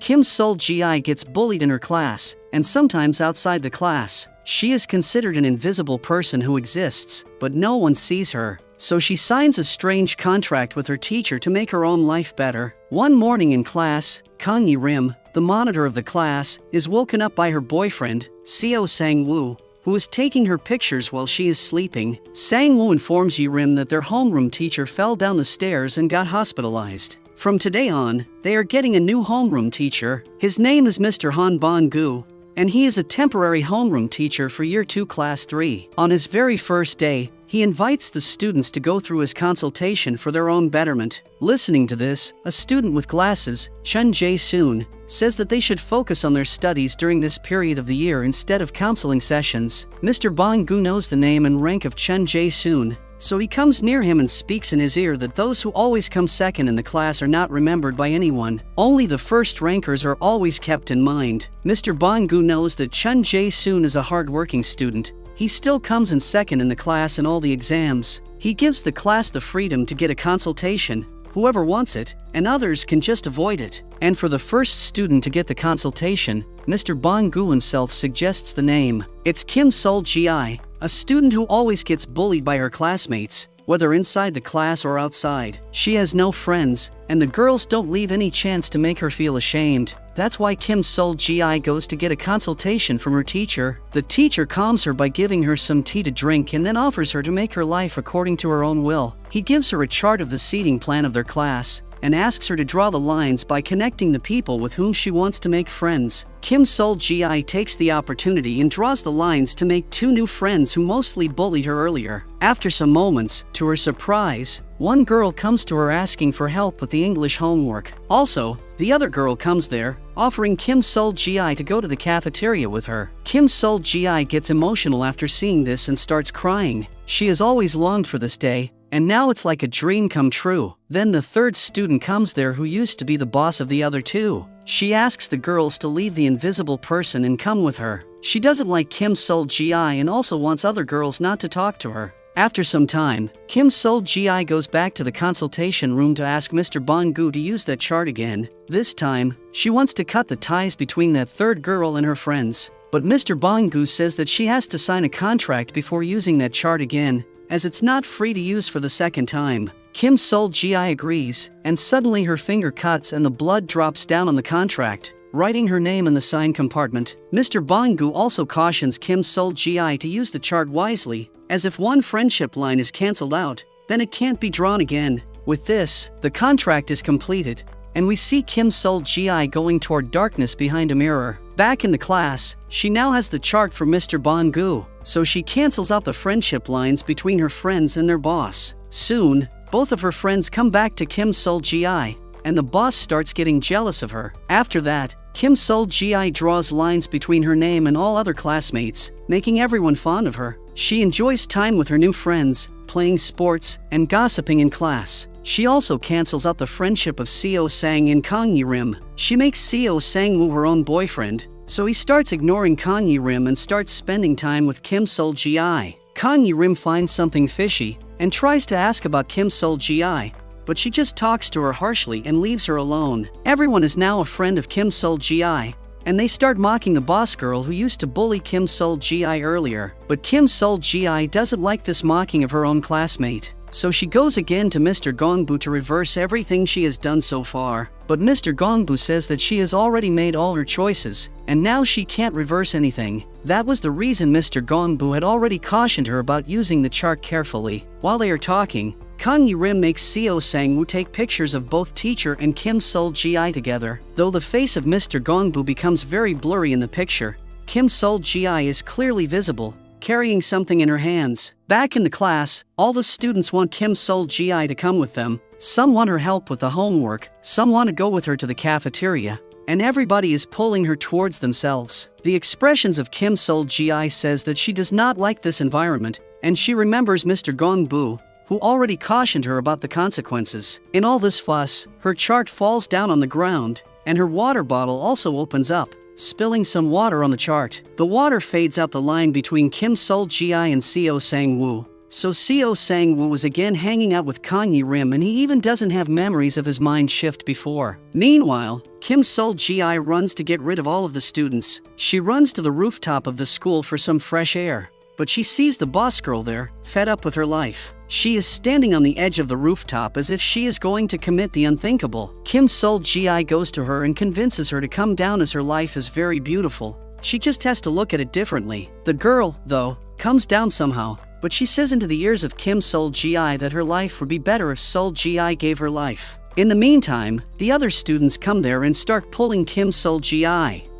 Kim Sol-gi gets bullied in her class, and sometimes outside the class. She is considered an invisible person who exists, but no one sees her. So she signs a strange contract with her teacher to make her own life better. One morning in class, Kang Yi-rim, the monitor of the class, is woken up by her boyfriend, Seo Sang-woo, who is taking her pictures while she is sleeping. Sang-woo informs Yi-rim that their homeroom teacher fell down the stairs and got hospitalized. From today on, they are getting a new homeroom teacher. His name is Mr. Han Bong-gu, and he is a temporary homeroom teacher for Year 2 Class 3. On his very first day, he invites the students to go through his consultation for their own betterment. Listening to this, a student with glasses, Chun Jae-soon, says that they should focus on their studies during this period of the year instead of counseling sessions. Mr. Bong-gu knows the name and rank of Chun Jae-soon, so he comes near him and speaks in his ear that those who always come second in the class are not remembered by anyone. Only the first rankers are always kept in mind. Mr. Bong-gu knows that Chun Jae-soon is a hard-working student. He still comes in second in the class in all the exams. He gives the class the freedom to get a consultation, whoever wants it, and others can just avoid it. And for the first student to get the consultation, Mr. Bong-gu himself suggests the name. It's Kim Sol-gi, a student who always gets bullied by her classmates, whether inside the class or outside. She has no friends, and the girls don't leave any chance to make her feel ashamed. That's why Kim Sol-gi goes to get a consultation from her teacher. The teacher calms her by giving her some tea to drink and then offers her to make her life according to her own will. He gives her a chart of the seating plan of their class and asks her to draw the lines by connecting the people with whom she wants to make friends. Kim Sol-gi takes the opportunity and draws the lines to make 2 new friends who mostly bullied her earlier. After some moments, to her surprise, one girl comes to her asking for help with the English homework. Also, the other girl comes there, offering Kim Sol-gi to go to the cafeteria with her. Kim Sol-gi gets emotional after seeing this and starts crying. She has always longed for this day, and now it's like a dream come true. Then the third student comes there who used to be the boss of the other 2. She asks the girls to leave the invisible person and come with her. She doesn't like Kim Sol-gi and also wants other girls not to talk to her. After some time, Kim Sol-gi goes back to the consultation room to ask Mr. Bong-gu to use that chart again. This time, she wants to cut the ties between that third girl and her friends. But Mr. Bong-gu says that she has to sign a contract before using that chart again, as it's not free to use for the second time. Kim Sol-gi agrees, and suddenly her finger cuts and the blood drops down on the contract, writing her name in the sign compartment. Mr. Bong-gu also cautions Kim Sol-gi to use the chart wisely, as if one friendship line is cancelled out, then it can't be drawn again. With this, the contract is completed, and we see Kim Sol-gi going toward darkness behind a mirror. Back in the class, she now has the chart for Mr. Bong-gu, so she cancels out the friendship lines between her friends and their boss. Soon, both of her friends come back to Kim Sol-gi, and the boss starts getting jealous of her. After that, Kim Sol-gi draws lines between her name and all other classmates, making everyone fond of her. She enjoys time with her new friends, playing sports, and gossiping in class. She also cancels out the friendship of Seo Sang and Kang Yi-rim. She makes Seo Sang-woo her own boyfriend, so he starts ignoring Kang Yi-rim and starts spending time with Kim Sol-gi. Kang Yi-rim finds something fishy and tries to ask about Kim Sol-gi, but she just talks to her harshly and leaves her alone. Everyone is now a friend of Kim Sol-gi, and they start mocking the boss girl who used to bully Kim Sol-gi earlier. But Kim Sol-gi doesn't like this mocking of her own classmate, so she goes again to Mr. Gongbu to reverse everything she has done so far. But Mr. Gongbu says that she has already made all her choices, and now she can't reverse anything. That was the reason Mr. Gongbu had already cautioned her about using the chart carefully. While they are talking, Kang Yi-rim makes Seo Sang-woo take pictures of both teacher and Kim Sol-gi together. Though the face of Mr. Gongbu becomes very blurry in the picture, Kim Sol-gi is clearly visible, carrying something in her hands. Back in the class, all the students want Kim Sol-gi to come with them. Some want her help with the homework, some want to go with her to the cafeteria, and everybody is pulling her towards themselves. The expressions of Kim Sol-gi says that she does not like this environment, and she remembers Mr. Gongbu, who already cautioned her about the consequences. In all this fuss, her chart falls down on the ground, and her water bottle also opens up, spilling some water on the chart. The water fades out the line between Kim Sol-gi and Seo Sang-woo. So Seo Sang-woo was again hanging out with Kang Yi-rim, and he even doesn't have memories of his mind shift before. Meanwhile, Kim Sol-ji runs to get rid of all of the students. She runs to the rooftop of the school for some fresh air. But she sees the boss girl there, fed up with her life. She is standing on the edge of the rooftop as if she is going to commit the unthinkable. Kim Sol-ji goes to her and convinces her to come down as her life is very beautiful. She just has to look at it differently. The girl, though, comes down somehow, but she says into the ears of Kim Sol-ji that her life would be better if Sol-ji gave her life. In the meantime, the other students come there and start pulling Kim Sol-ji.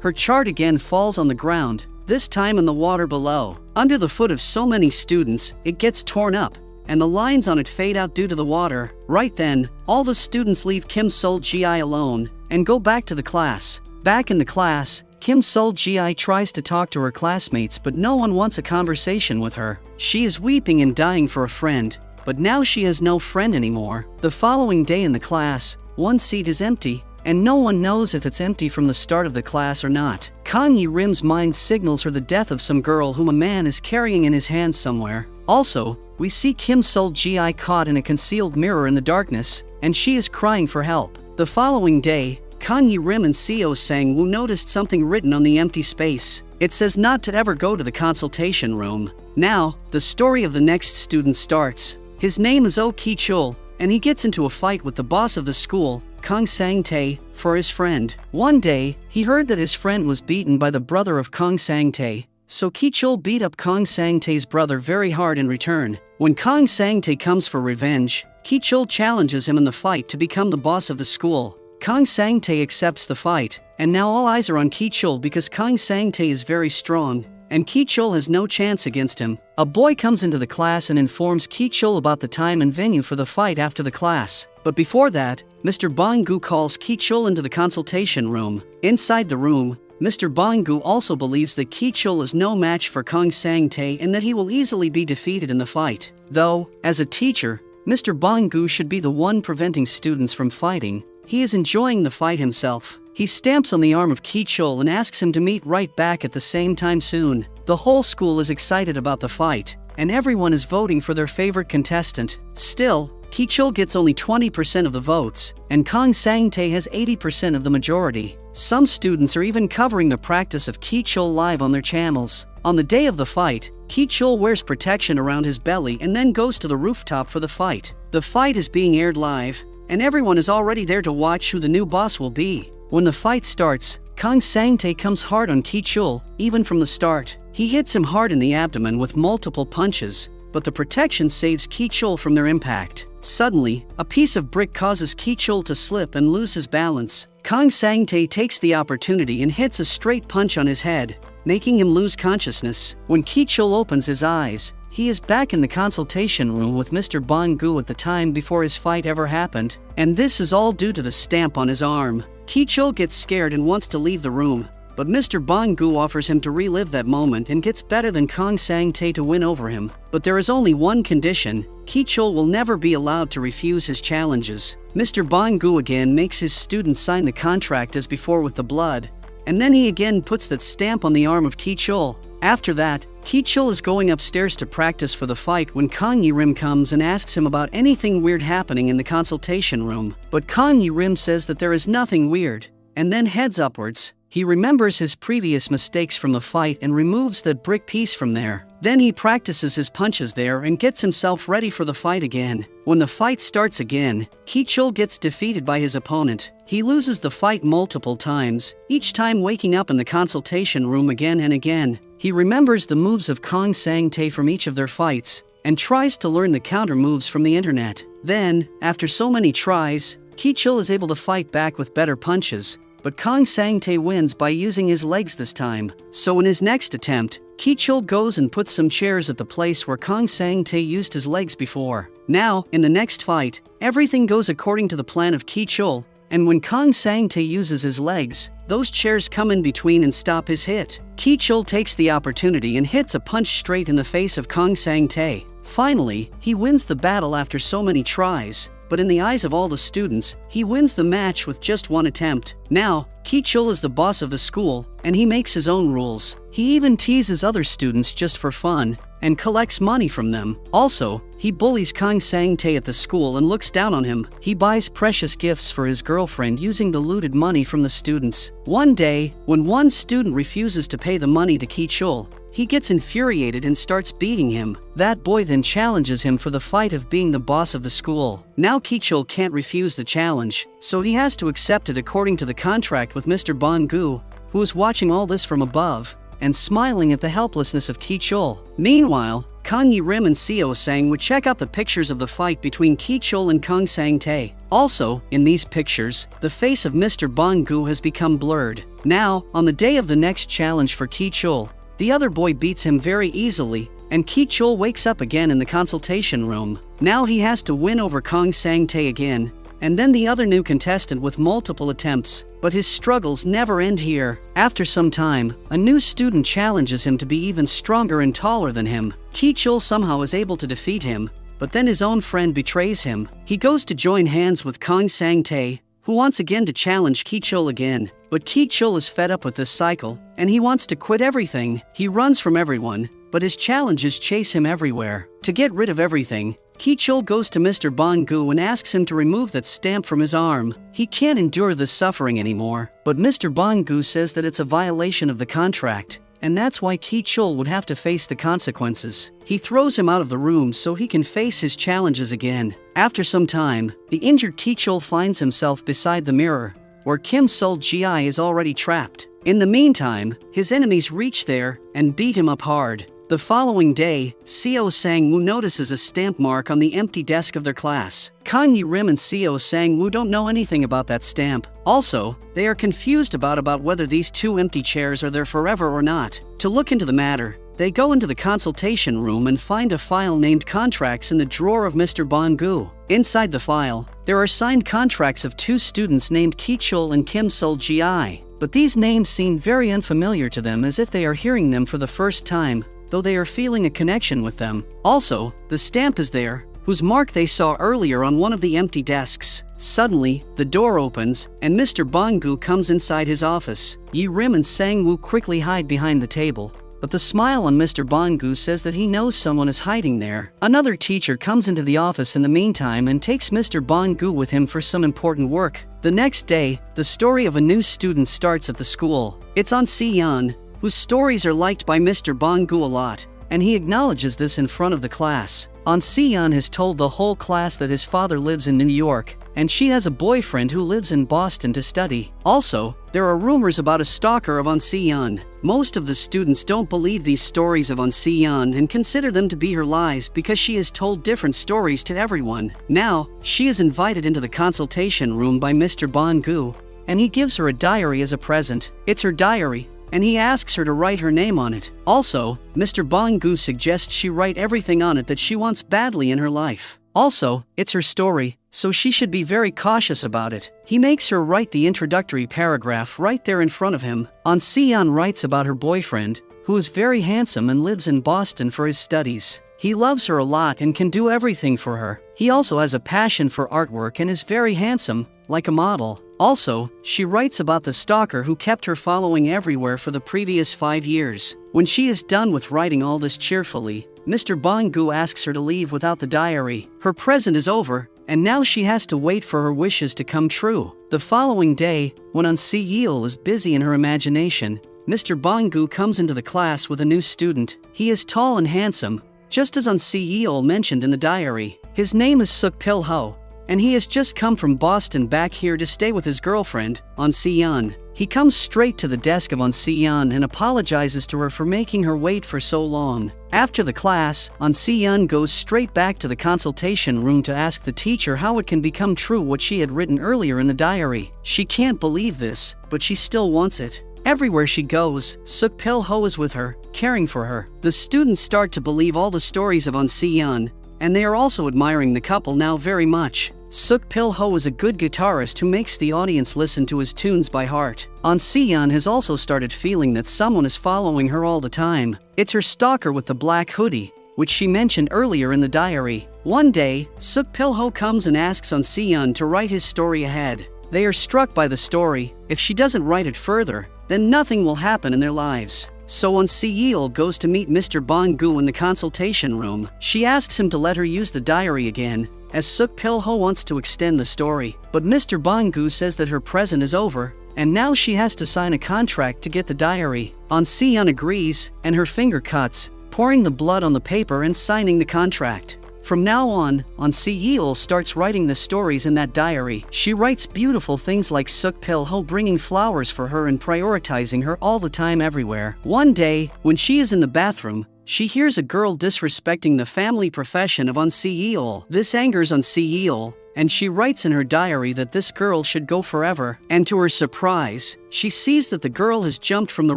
Her chart again falls on the ground, this time in the water below. Under the foot of so many students, it gets torn up, and the lines on it fade out due to the water. Right then, all the students leave Kim Sol-ji alone and go back to the class. Back in the class, Kim Sol-ji tries to talk to her classmates, but no one wants a conversation with her. She is weeping and dying for a friend, but now she has no friend anymore. The following day in the class, one seat is empty, and no one knows if it's empty from the start of the class or not. Kang Yi-rim's mind signals her the death of some girl whom a man is carrying in his hands somewhere. Also, we see Kim Sol-ji caught in a concealed mirror in the darkness, and she is crying for help. The following day, Kang Yi-rim and Seo Sang-woo noticed something written on the empty space. It says not to ever go to the consultation room. Now, the story of the next student starts. His name is Oh Ki-chul, and he gets into a fight with the boss of the school, Kang Sang-tae, for his friend. One day, he heard that his friend was beaten by the brother of Kang Sang-tae, so Ki-chul beat up Kang Sang-tae's brother very hard in return. When Kang Sang-tae comes for revenge, Ki-chul challenges him in the fight to become the boss of the school. Kang Sang-tae accepts the fight, and now all eyes are on Ki-chul because Kang Sang-tae is very strong, and Ki-chul has no chance against him. A boy comes into the class and informs Ki-chul about the time and venue for the fight after the class. But before that, Mr. Bong-gu calls Ki-chul into the consultation room. Inside the room, Mr. Bong-gu also believes that Ki-chul is no match for Kang Sang-tae and that he will easily be defeated in the fight. Though, as a teacher, Mr. Bong-gu should be the one preventing students from fighting. He is enjoying the fight himself. He stamps on the arm of Ki-chul and asks him to meet right back at the same time soon. The whole school is excited about the fight, and everyone is voting for their favorite contestant. Still, Ki-chul gets only 20% of the votes, and Kang Sang-tae has 80% of the majority. Some students are even covering the practice of Ki-chul live on their channels. On the day of the fight, Ki-chul wears protection around his belly and then goes to the rooftop for the fight. The fight is being aired live, and everyone is already there to watch who the new boss will be. When the fight starts, Kang Sang-tae comes hard on Ki-chul, even from the start. He hits him hard in the abdomen with multiple punches, but the protection saves Ki-chul from their impact. Suddenly, a piece of brick causes Ki-chul to slip and lose his balance. Kang Sang-tae takes the opportunity and hits a straight punch on his head, making him lose consciousness. When Ki-chul opens his eyes, he is back in the consultation room with Mr. Bong-gu at the time before his fight ever happened, and this is all due to the stamp on his arm. Ki-chul gets scared and wants to leave the room, but Mr. Bong-gu offers him to relive that moment and gets better than Kang Sang-tae to win over him. But there is only one condition: Ki-chul will never be allowed to refuse his challenges. Mr. Bong-gu again makes his students sign the contract as before with the blood, and then he again puts that stamp on the arm of Ki-chul. After that, Ki-chul is going upstairs to practice for the fight when Kang Yi-rim comes and asks him about anything weird happening in the consultation room. But Kang Yi-rim says that there is nothing weird, and then heads upwards. He remembers his previous mistakes from the fight and removes that brick piece from there. Then he practices his punches there and gets himself ready for the fight again. When the fight starts again, Ki-chul gets defeated by his opponent. He loses the fight multiple times, each time waking up in the consultation room again and again. He remembers the moves of Kang Sang-tae from each of their fights, and tries to learn the counter moves from the internet. Then, after so many tries, Ki-chul is able to fight back with better punches, but Kang Sang-tae wins by using his legs this time. So in his next attempt, Ki-chul goes and puts some chairs at the place where Kang Sang-tae used his legs before. Now, in the next fight, everything goes according to the plan of Ki-chul, and when Kang Sang-tae uses his legs, those chairs come in between and stop his hit. Ki-chul takes the opportunity and hits a punch straight in the face of Kang Sang-tae. Finally, he wins the battle after so many tries, but in the eyes of all the students, he wins the match with just one attempt. Now, Ki-chul is the boss of the school, and he makes his own rules. He even teases other students just for fun, and collects money from them. Also, he bullies Kang Sang-tae at the school and looks down on him. He buys precious gifts for his girlfriend using the looted money from the students. One day, when one student refuses to pay the money to Ki-chul, he gets infuriated and starts beating him. That boy then challenges him for the fight of being the boss of the school. Now Ki-chul can't refuse the challenge, so he has to accept it according to the contract with Mr. Bong-gu, who is watching all this from above and smiling at the helplessness of Ki-chul. Meanwhile, Kang Yi-rim and Seo Sang would check out the pictures of the fight between Ki-chul and Kang Sang-tae. Also, in these pictures, the face of Mr. Bong-gu has become blurred. Now, on the day of the next challenge for Ki-chul, the other boy beats him very easily, and Ki-chul wakes up again in the consultation room. Now he has to win over Kang Sang-tae again, and then the other new contestant with multiple attempts. But his struggles never end here. After some time, a new student challenges him to be even stronger and taller than him. Ki-chul somehow is able to defeat him, but then his own friend betrays him. He goes to join hands with Kang Sang-tae, who wants again to challenge Ki-chul again. But Ki-chul is fed up with this cycle, and he wants to quit everything. He runs from everyone, but his challenges chase him everywhere. To get rid of everything, Ki-chul goes to Mr. Bong-gu and asks him to remove that stamp from his arm. He can't endure this suffering anymore, but Mr. Bong-gu says that it's a violation of the contract, and that's why Ki-chul would have to face the consequences. He throws him out of the room so he can face his challenges again. After some time, the injured Ki-chul finds himself beside the mirror, where Kim Sol-ji is already trapped. In the meantime, his enemies reach there and beat him up hard. The following day, Seo Sang-woo notices a stamp mark on the empty desk of their class. Kang Yi-rim and Seo Sang-woo don't know anything about that stamp. Also, they are confused about whether these two empty chairs are there forever or not. To look into the matter, they go into the consultation room and find a file named Contracts in the drawer of Mr. Bong-gu. Inside the file, there are signed contracts of two students named Ki-chul and Kim Sol-ji. But these names seem very unfamiliar to them, as if they are hearing them for the first time, though they are feeling a connection with them. Also, the stamp is there, whose mark they saw earlier on one of the empty desks. Suddenly, the door opens, and Mr. Bong-gu comes inside his office. Yi-rim and Sang-woo quickly hide behind the table, but the smile on Mr. Bong-gu says that he knows someone is hiding there. Another teacher comes into the office in the meantime and takes Mr. Bong-gu with him for some important work. The next day, the story of a new student starts at the school. It's on Si-yeon, whose stories are liked by Mr. Bong-gu a lot, and he acknowledges this in front of the class. Si-yeon has told the whole class that his father lives in New York, and she has a boyfriend who lives in Boston to study. Also, there are rumors about a stalker of Si-yeon. Most of the students don't believe these stories of Si-yeon and consider them to be her lies because she has told different stories to everyone. Now, she is invited into the consultation room by Mr. Bong-gu, and he gives her a diary as a present. It's her diary, and he asks her to write her name on it. Also, Mr. Bong-gu suggests she write everything on it that she wants badly in her life. Also, it's her story, so she should be very cautious about it. He makes her write the introductory paragraph right there in front of him. Si-yeon writes about her boyfriend, who is very handsome and lives in Boston for his studies. He loves her a lot and can do everything for her. He also has a passion for artwork and is very handsome, like a model. Also, she writes about the stalker who kept her following everywhere for the previous 5 years. When she is done with writing all this cheerfully, Mr. Bong-gu asks her to leave without the diary. Her present is over, and now she has to wait for her wishes to come true. The following day, when Si-yeol is busy in her imagination, Mr. Bong-gu comes into the class with a new student. He is tall and handsome, just as Si-yeol mentioned in the diary. His name is Suk-pil-ho, and he has just come from Boston back here to stay with his girlfriend, Si-yeon. He comes straight to the desk of Si-yeon and apologizes to her for making her wait for so long. After the class, Si-yeon goes straight back to the consultation room to ask the teacher how it can become true what she had written earlier in the diary. She can't believe this, but she still wants it. Everywhere she goes, Suk-pil-ho is with her, caring for her. The students start to believe all the stories of Si-yeon, and they are also admiring the couple now very much. Suk-pil-ho is a good guitarist who makes the audience listen to his tunes by heart. Si-yeon has also started feeling that someone is following her all the time. It's her stalker with the black hoodie, which she mentioned earlier in the diary. One day, Suk Pil-ho comes and asks On Si-yeon to write his story ahead. They are struck by the story. If she doesn't write it further, then nothing will happen in their lives. So On Si-yeol goes to meet Mr. Bong-gu in the consultation room. She asks him to let her use the diary again, as Suk Pil-ho wants to extend the story. But Mr. Bong-gu says that her present is over, and now she has to sign a contract to get the diary. On Si-yeon agrees, and her finger cuts, pouring the blood on the paper and signing the contract. From now on Si-yeol starts writing the stories in that diary. She writes beautiful things like Suk Pil-ho bringing flowers for her and prioritizing her all the time everywhere. One day, when she is in the bathroom, she hears a girl disrespecting the family profession of On Si-yeol. This angers On Si-yeol, and she writes in her diary that this girl should go forever. And to her surprise, she sees that the girl has jumped from the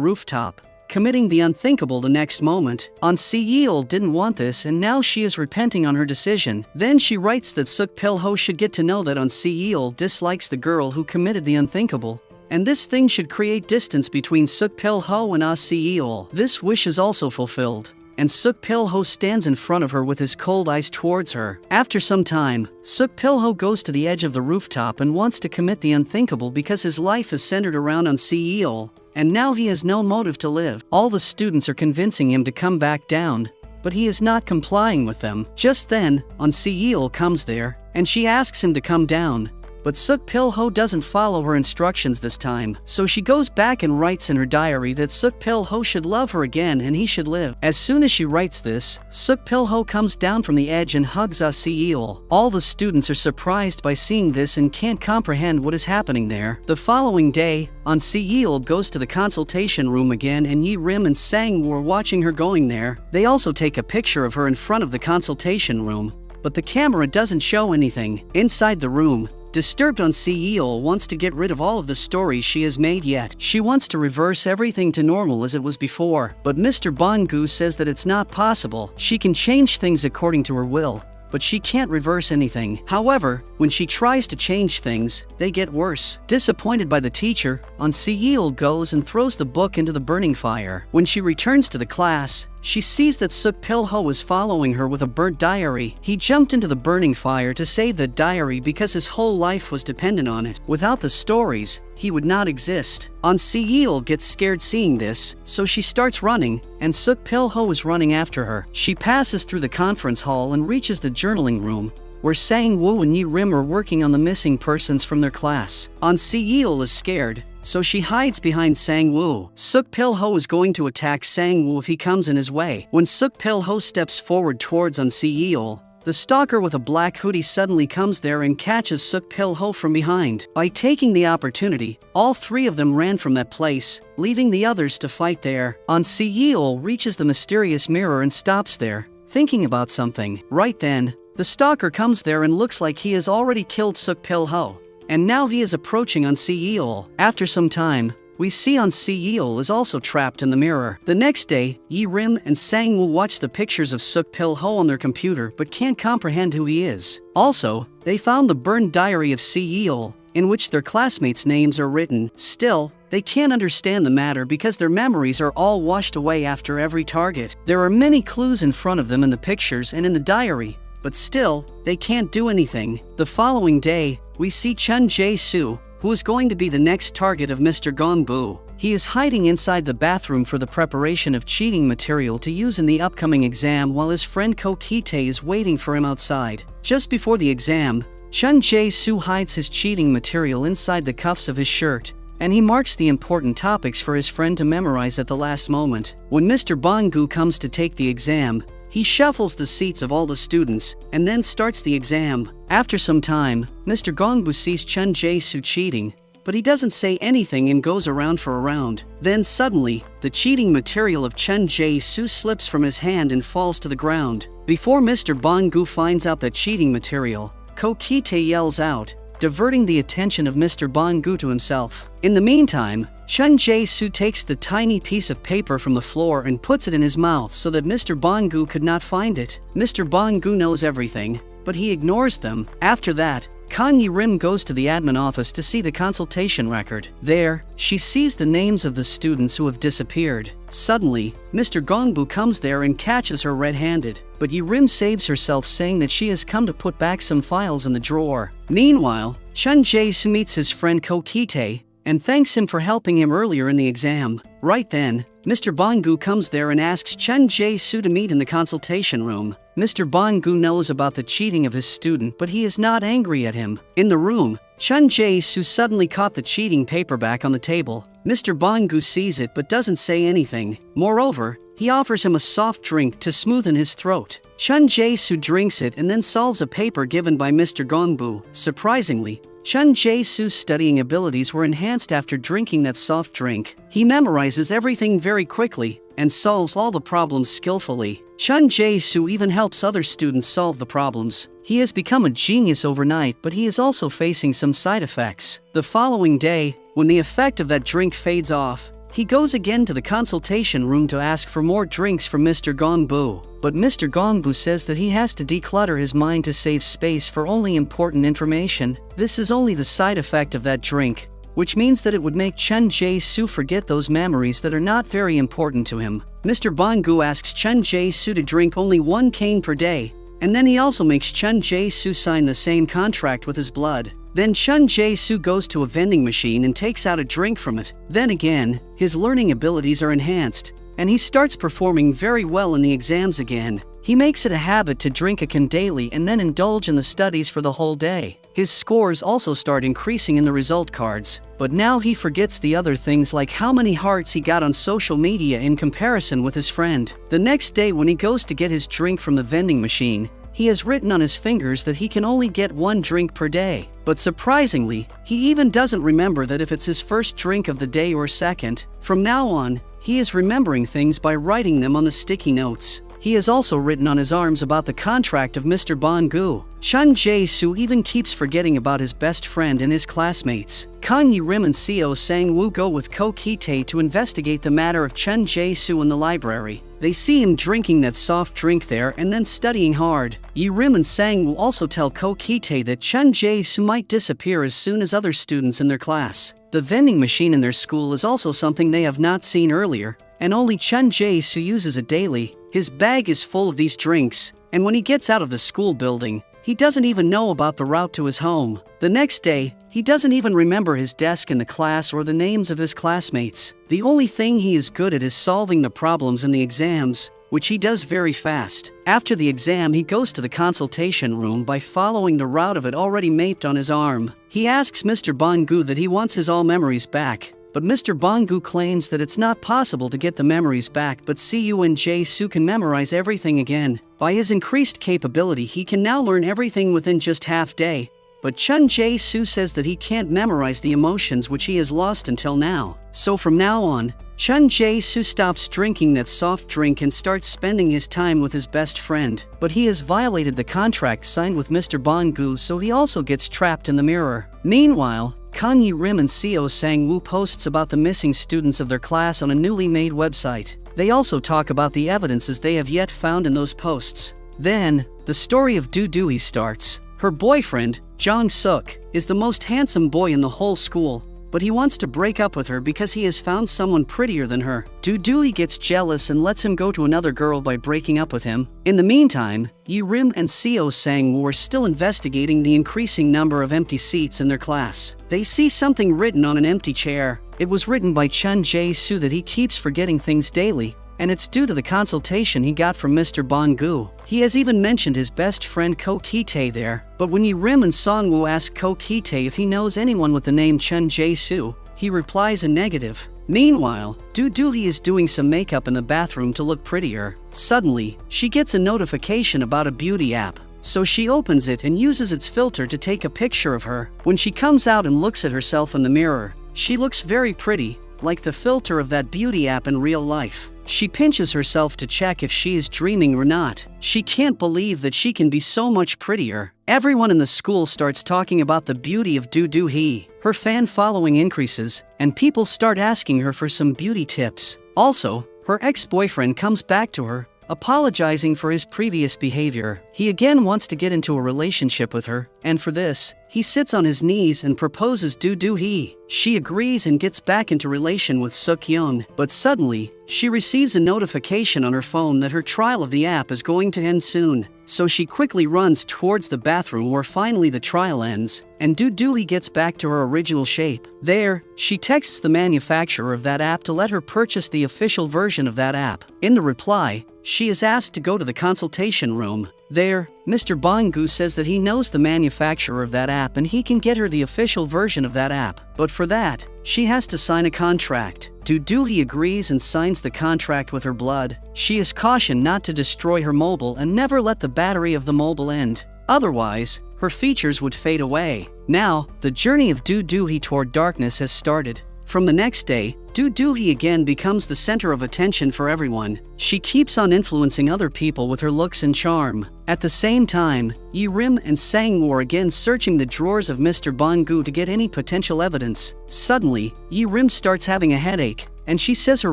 rooftop, committing the unthinkable the next moment. On Si-yeol didn't want this, and now she is repenting on her decision. Then she writes that Suk Pil-ho should get to know that On Si-yeol dislikes the girl who committed the unthinkable, and this thing should create distance between Suk Pil-ho and Ah Si-yeol. This wish is also fulfilled, and Suk Pil-ho stands in front of her with his cold eyes towards her. After some time, Suk Pil-ho goes to the edge of the rooftop and wants to commit the unthinkable because his life is centered around On Si-yeol, and now he has no motive to live. All the students are convincing him to come back down, but he is not complying with them. Just then, On Si-yeol comes there, and she asks him to come down. But Suk Pil-ho doesn't follow her instructions this time, so she goes back and writes in her diary that Suk Pil-ho should love her again and he should live. As soon as she writes this, Suk Pil-ho comes down from the edge and hugs Ah Si-yeol. All the students are surprised by seeing this and can't comprehend what is happening there. The following day, On Si-yeol goes to the consultation room again, and Yi-rim and Sang-woo are watching her going there. They also take a picture of her in front of the consultation room, but the camera doesn't show anything. Inside the room, disturbed On Si-yeol wants to get rid of all of the stories she has made yet. She wants to reverse everything to normal as it was before, but Mr. Bong-gu says that it's not possible. She can change things according to her will, but she can't reverse anything. However, when she tries to change things, they get worse. Disappointed by the teacher, On Si-yeol goes and throws the book into the burning fire. When she returns to the class, she sees that Suk Pil-ho is following her with a burnt diary. He jumped into the burning fire to save the diary because his whole life was dependent on it. Without the stories, he would not exist. On Si-yeol gets scared seeing this, so she starts running, and Suk Pil-ho is running after her. She passes through the conference hall and reaches the journaling room, where Sang-woo and Yi-rim are working on the missing persons from their class. On Si-yeol is scared, so she hides behind Sang-woo. Suk Pil-ho is going to attack Sang-woo if he comes in his way. When Suk Pil-ho steps forward towards On Si-yeol, the stalker with a black hoodie suddenly comes there and catches Suk Pil-ho from behind. By taking the opportunity, all three of them ran from that place, leaving the others to fight there. On Si-yeol reaches the mysterious mirror and stops there, thinking about something. Right then, the stalker comes there and looks like he has already killed Suk Pil-ho, and now he is approaching On Si-yeol. After some time, we see On Si-yeol is also trapped in the mirror. The next day, Yi-rim and Sang-woo watch the pictures of Suk Pil-ho on their computer but can't comprehend who he is. Also, they found the burned diary of Si-yeol, in which their classmates' names are written. Still, they can't understand the matter because their memories are all washed away after every target. There are many clues in front of them in the pictures and in the diary, but still, they can't do anything. The following day, we see Chun Jae-soo, who is going to be the next target of Mr. Gong-bu. He is hiding inside the bathroom for the preparation of cheating material to use in the upcoming exam while his friend Ko Ki-tae is waiting for him outside. Just before the exam, Chun Jae-soo hides his cheating material inside the cuffs of his shirt, and he marks the important topics for his friend to memorize at the last moment. When Mr. Bong-gu comes to take the exam, he shuffles the seats of all the students, and then starts the exam. After some time, Mr. Gong-bu sees Chun Jae-soo cheating, but he doesn't say anything and goes around for a round. Then suddenly, the cheating material of Chun Jae-soo slips from his hand and falls to the ground. Before Mr. Bong-gu finds out the cheating material, Ko Ki-tae yells out, diverting the attention of Mr. Bong-gu to himself. In the meantime, Chun Jae-soo takes the tiny piece of paper from the floor and puts it in his mouth so that Mr. Bong-gu could not find it. Mr. Bong-gu knows everything, but he ignores them. After that, Kang Yi-rim goes to the admin office to see the consultation record. There, she sees the names of the students who have disappeared. Suddenly, Mr. Gongbu comes there and catches her red-handed, but Yi-rim saves herself saying that she has come to put back some files in the drawer. Meanwhile, Chun Jae-soo meets his friend Ko Ki-tae and thanks him for helping him earlier in the exam. Right then, Mr. Bong-gu comes there and asks Chun Jae-soo to meet in the consultation room. Mr. Bong-gu knows about the cheating of his student, but he is not angry at him. In the room, Chun Jae-soo suddenly caught the cheating paperback on the table. Mr. Bong-gu sees it but doesn't say anything. Moreover, he offers him a soft drink to smoothen his throat. Chun Jae-soo drinks it and then solves a paper given by Mr. Gongbu. Surprisingly, Chun Jae-soo's studying abilities were enhanced after drinking that soft drink. He memorizes everything very quickly and solves all the problems skillfully. Chun Jae-soo even helps other students solve the problems. He has become a genius overnight, but he is also facing some side effects. The following day, when the effect of that drink fades off, he goes again to the consultation room to ask for more drinks from Mr. Gongbu. But Mr. Gongbu says that he has to declutter his mind to save space for only important information. This is only the side effect of that drink, which means that it would make Chun Jae-soo forget those memories that are not very important to him. Mr. Bong-gu asks Chun Jae-soo to drink only 1 cane per day, and then he also makes Chun Jae-soo sign the same contract with his blood. Then Chun Jae-soo goes to a vending machine and takes out a drink from it. Then again, his learning abilities are enhanced, and he starts performing very well in the exams again. He makes it a habit to drink a can daily and then indulge in the studies for the whole day. His scores also start increasing in the result cards, but now he forgets the other things like how many hearts he got on social media in comparison with his friend. The next day when he goes to get his drink from the vending machine, he has written on his fingers that he can only get 1 drink per day. But surprisingly, he even doesn't remember that if it's his first drink of the day or second. From now on, he is remembering things by writing them on the sticky notes. He has also written on his arms about the contract of Mr. Bong-gu. Chun Jae-soo even keeps forgetting about his best friend and his classmates. Kang Yi-rim and Seo Sang-woo go with Ko Ki-tae to investigate the matter of Chun Jae-soo in the library. They see him drinking that soft drink there and then studying hard. Yi-rim and Sang-woo also tell Ko Ki-tae that Chun Jae-soo might disappear as soon as other students in their class. The vending machine in their school is also something they have not seen earlier, and only Chun Jae-soo uses it daily. His bag is full of these drinks, and when he gets out of the school building, he doesn't even know about the route to his home. The next day, he doesn't even remember his desk in the class or the names of his classmates. The only thing he is good at is solving the problems in the exams, which he does very fast. After the exam, he goes to the consultation room by following the route of it already mapped on his arm. He asks Mr. Bong-gu that he wants his all memories back, but Mr. Bong-gu claims that it's not possible to get the memories back, but Chun Jae-soo can memorize everything again. By his increased capability, he can now learn everything within just half day, but Chun Jae-soo says that he can't memorize the emotions which he has lost until now. So from now on, Chun Jae-soo stops drinking that soft drink and starts spending his time with his best friend. But he has violated the contract signed with Mr. Bong-gu, so he also gets trapped in the mirror. Meanwhile, Kang Yi-rim and Seo Sang-woo posts about the missing students of their class on a newly made website. They also talk about the evidences they have yet found in those posts. Then, the story of Do-doo starts. Her boyfriend, Jong-suk, is the most handsome boy in the whole school, but he wants to break up with her because he has found someone prettier than her. Do-doo gets jealous and lets him go to another girl by breaking up with him. In the meantime, Yi-rim and Seo Sang-woo are still investigating the increasing number of empty seats in their class. They see something written on an empty chair. It was written by Chun Jae-soo that he keeps forgetting things daily, and it's due to the consultation he got from Mr. Bong-gu. He has even mentioned his best friend Ko Ki-tae there, but when Yi-rim and Sang-woo ask Ko Ki-tae if he knows anyone with the name Chun Jae-soo, he replies a negative. Meanwhile, Do-doo is doing some makeup in the bathroom to look prettier. Suddenly, she gets a notification about a beauty app, so she opens it and uses its filter to take a picture of her. When she comes out and looks at herself in the mirror, she looks very pretty, like the filter of that beauty app in real life. She pinches herself to check if she is dreaming or not. She can't believe that she can be so much prettier. Everyone in the school starts talking about the beauty of Do-doo. Her fan following increases, and people start asking her for some beauty tips. Also, her ex-boyfriend comes back to her, apologizing for his previous behavior. He again wants to get into a relationship with her, and for this, he sits on his knees and proposes Do-Do-Hee. She agrees and gets back into relation with Suk-Young, but suddenly, she receives a notification on her phone that her trial of the app is going to end soon. So she quickly runs towards the bathroom where finally the trial ends, and Do-Do-Hee gets back to her original shape. There, she texts the manufacturer of that app to let her purchase the official version of that app. In the reply, she is asked to go to the consultation room. There, Mr. Bongu says that he knows the manufacturer of that app and he can get her the official version of that app. But for that, she has to sign a contract. Do-Do-Hee agrees and signs the contract with her blood. She is cautioned not to destroy her mobile and never let the battery of the mobile end. Otherwise, her features would fade away. Now, the journey of Do-Do-Hee toward darkness has started. From the next day, Do-Do-Hee again becomes the center of attention for everyone. She keeps on influencing other people with her looks and charm. At the same time, Yi-Rim and Sang-woo are again searching the drawers of Mr. Bongu to get any potential evidence. Suddenly, Yi-Rim starts having a headache, and she says her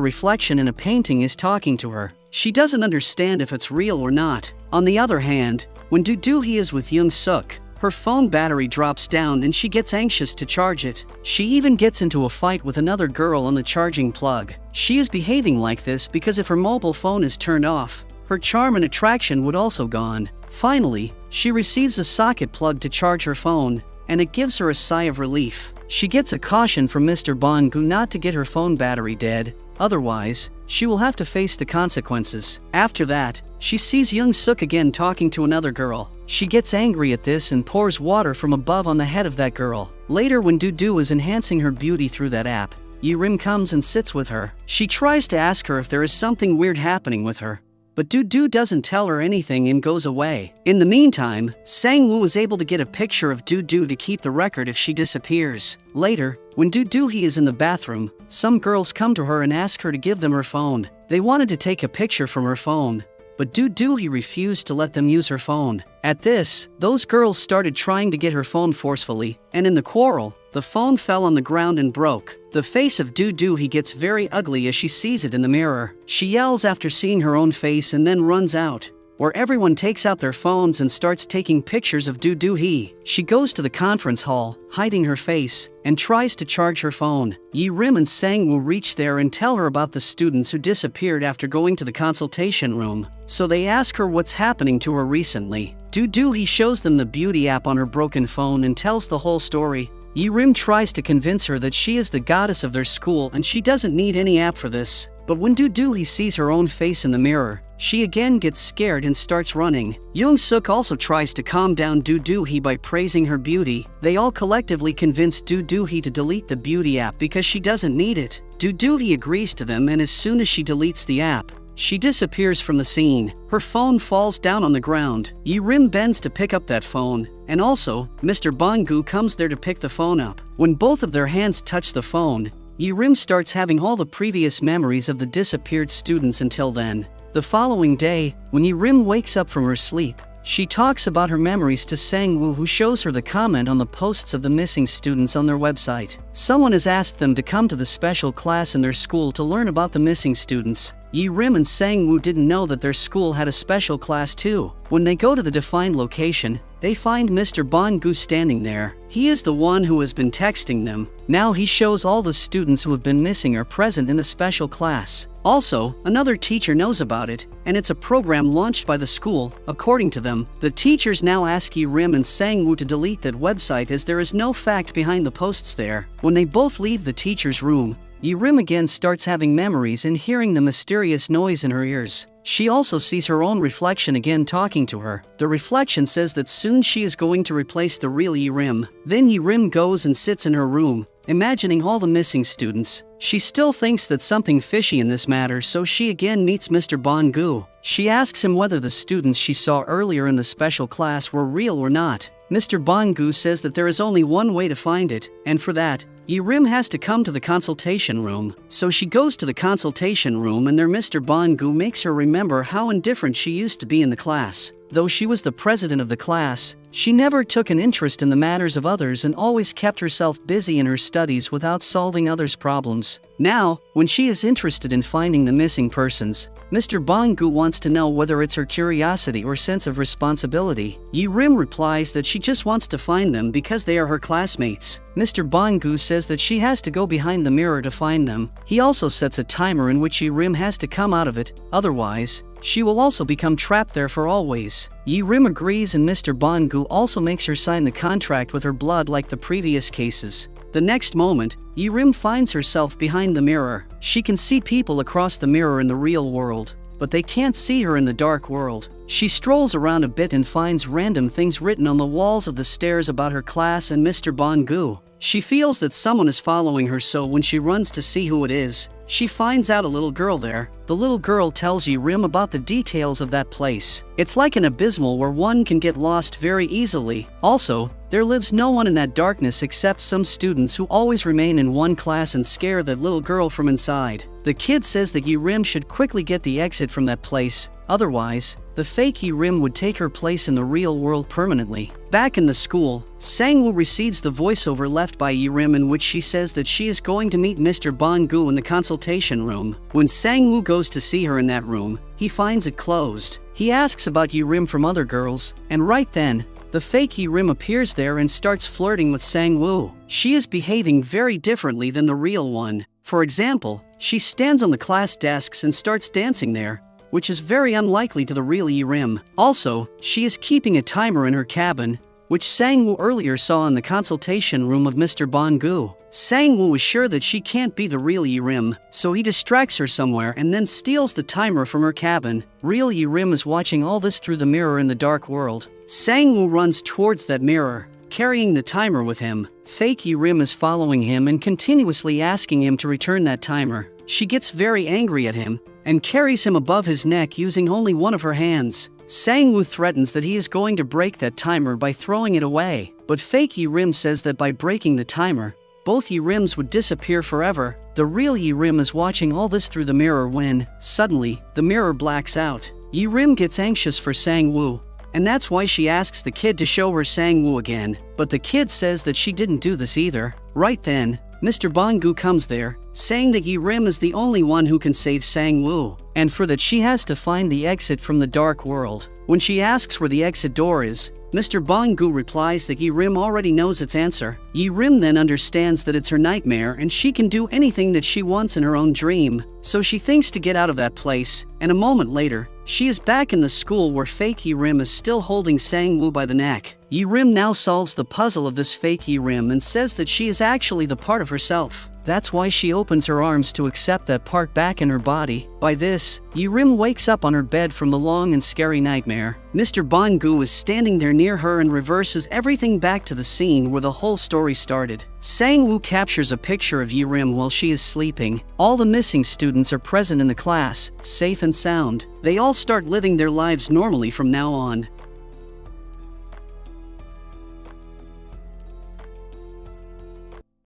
reflection in a painting is talking to her. She doesn't understand if it's real or not. On the other hand, when Do-Do-Hee is with Young-Suk, her phone battery drops down and she gets anxious to charge it. She even gets into a fight with another girl on the charging plug. She is behaving like this because if her mobile phone is turned off, her charm and attraction would also gone. Finally, she receives a socket plug to charge her phone, and it gives her a sigh of relief. She gets a caution from Mr. Bongu not to get her phone battery dead, otherwise, she will have to face the consequences. After that, she sees Young-Suk again talking to another girl. She gets angry at this and pours water from above on the head of that girl. Later, when Do-Do is enhancing her beauty through that app, Yi-Rim comes and sits with her. She tries to ask her if there is something weird happening with her, but Do-Do doesn't tell her anything and goes away. In the meantime, Sang-woo is able to get a picture of Do-Do to keep the record if she disappears. Later, when Do-Do-Hee is in the bathroom, some girls come to her and ask her to give them her phone. They wanted to take a picture from her phone, but Do-Do-Hee refused to let them use her phone. At this, those girls started trying to get her phone forcefully, and in the quarrel, the phone fell on the ground and broke. The face of Do-Do-Hee gets very ugly as she sees it in the mirror. She yells after seeing her own face and then runs out, where everyone takes out their phones and starts taking pictures of Do-Do-Hee. She goes to the conference hall, hiding her face, and tries to charge her phone. Yi-Rim and Sang-woo reach there and tell her about the students who disappeared after going to the consultation room. So they ask her what's happening to her recently. Do-Do-Hee shows them the beauty app on her broken phone and tells the whole story. Yi-Rim tries to convince her that she is the goddess of their school and she doesn't need any app for this. But when Do-Do-Hee sees her own face in the mirror, she again gets scared and starts running. Young-Suk also tries to calm down Do-Do-Hee by praising her beauty. They all collectively convince Do-Do-Hee to delete the beauty app because she doesn't need it. Do-Do-Hee agrees to them, and as soon as she deletes the app, she disappears from the scene. Her phone falls down on the ground. Yi-Rim bends to pick up that phone, and also, Mr. Bongu comes there to pick the phone up. When both of their hands touch the phone, Yi-Rim starts having all the previous memories of the disappeared students until then. The following day, when Yi-Rim wakes up from her sleep, she talks about her memories to Sang-woo, who shows her the comment on the posts of the missing students on their website. Someone has asked them to come to the special class in their school to learn about the missing students. Yi-Rim and Sang-woo didn't know that their school had a special class too. When they go to the defined location, they find Mr. Bongu standing there. He is the one who has been texting them. Now he shows all the students who have been missing are present in the special class. Also, another teacher knows about it, and it's a program launched by the school. According to them, the teachers now ask Yi-Rim and Sang-woo to delete that website as there is no fact behind the posts there. When they both leave the teacher's room, Yi-Rim again starts having memories and hearing the mysterious noise in her ears. She also sees her own reflection again talking to her. The reflection says that soon she is going to replace the real Yi-Rim. Then Yi-Rim goes and sits in her room, imagining all the missing students. She still thinks that something fishy in this matter, so she again meets Mr. Bongu. She asks him whether the students she saw earlier in the special class were real or not. Mr. Bongu says that there is only one way to find it, and for that, Yi-Rim has to come to the consultation room. So she goes to the consultation room, and there Mr. Bongu makes her remember how indifferent she used to be in the class. Though she was the president of the class, she never took an interest in the matters of others and always kept herself busy in her studies without solving others' problems. Now, when she is interested in finding the missing persons, Mr. Bong-gu wants to know whether it's her curiosity or sense of responsibility. Yi-rim replies that she just wants to find them because they are her classmates. Mr. Bong-gu says that she has to go behind the mirror to find them. He also sets a timer in which Yi-rim has to come out of it, otherwise, she will also become trapped there for always. Yi-rim agrees and Mr. Bong-gu also makes her sign the contract with her blood like the previous cases. The next moment, Yi-rim finds herself behind the mirror. She can see people across the mirror in the real world, but they can't see her in the dark world. She strolls around a bit and finds random things written on the walls of the stairs about her class and Mr. Bong-gu. She feels that someone is following her, so when she runs to see who it is, she finds out a little girl there. The little girl tells Yi-rim about the details of that place. It's like an abysmal where one can get lost very easily. Also, there lives no one in that darkness except some students who always remain in one class and scare that little girl from inside. The kid says that Yi-rim should quickly get the exit from that place, otherwise, the fake Yi-rim would take her place in the real world permanently. Back in the school, Sang-woo receives the voiceover left by Yi-rim in which she says that she is going to meet Mr. Bong-gu in the consultation room. When Sang-woo goes to see her in that room, he finds it closed. He asks about Yi-rim from other girls, and right then, the fake Yi-rim appears there and starts flirting with Sang-woo. She is behaving very differently than the real one. For example, she stands on the class desks and starts dancing there, which is very unlikely to the real Yi-rim. Also, she is keeping a timer in her cabin, which Sang-woo earlier saw in the consultation room of Mr. Bong-gu. Sang-woo is sure that she can't be the real Yi-rim, so he distracts her somewhere and then steals the timer from her cabin. Real Yi-rim is watching all this through the mirror in the dark world. Sang-woo runs towards that mirror, carrying the timer with him. Fake Yi-rim is following him and continuously asking him to return that timer. She gets very angry at him and carries him above his neck using only one of her hands. Sang-woo threatens that he is going to break that timer by throwing it away, but fake Yi-rim says that by breaking the timer, both Yi-rims would disappear forever. The real Yi-rim is watching all this through the mirror when, suddenly, the mirror blacks out. Yi-rim gets anxious for Sang-woo, and that's why she asks the kid to show her Sang-woo again, but the kid says that she didn't do this either. Right then, Mr. Bong-gu comes there, saying that Yi-rim is the only one who can save Sang-woo, and for that she has to find the exit from the dark world. When she asks where the exit door is, Mr. Bong-gu replies that Yi-rim already knows its answer. Yi-rim then understands that it's her nightmare and she can do anything that she wants in her own dream, so she thinks to get out of that place, and a moment later, she is back in the school where fake Yi-rim is still holding Sang-woo by the neck. Yi-rim now solves the puzzle of this fake Yi-rim and says that she is actually the part of herself. That's why she opens her arms to accept that part back in her body. By this, Yi-rim wakes up on her bed from the long and scary nightmare. Mr. Bong-gu is standing there near her and reverses everything back to the scene where the whole story started. Sang-woo captures a picture of Yi-rim while she is sleeping. All the missing students are present in the class, safe and sound. They all start living their lives normally from now on.